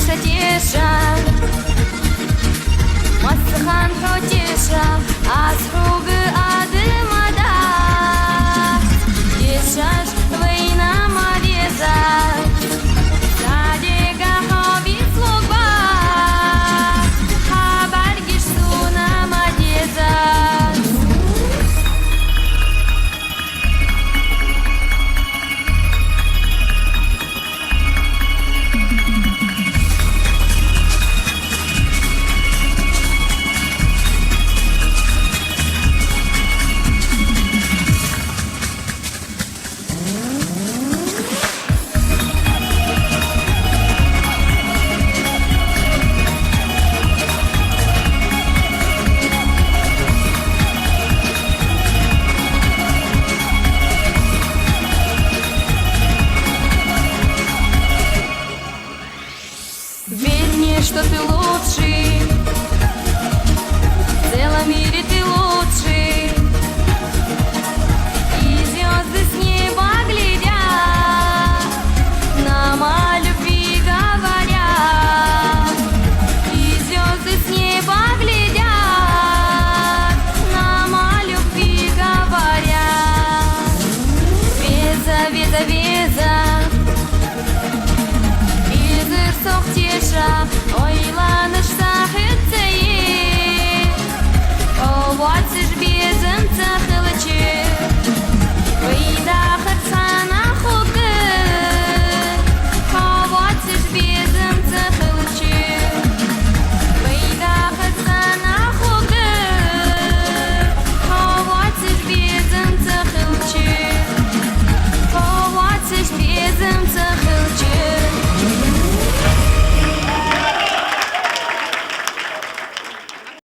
шатеша, Масхан хотеша, Асхугы адымада, Ешаш война мавеза, Садега хоби слугба, Хабаргиш суна мадеза. Верь мне, что ты лучший, в целом мире ты лучший. И звезды с неба глядят, нам о любви говорят. И звезды с неба глядят, нам о любви говорят. Веза, веза, веза, Соқтеша, ойланыш сақытсайы, О, ватсыш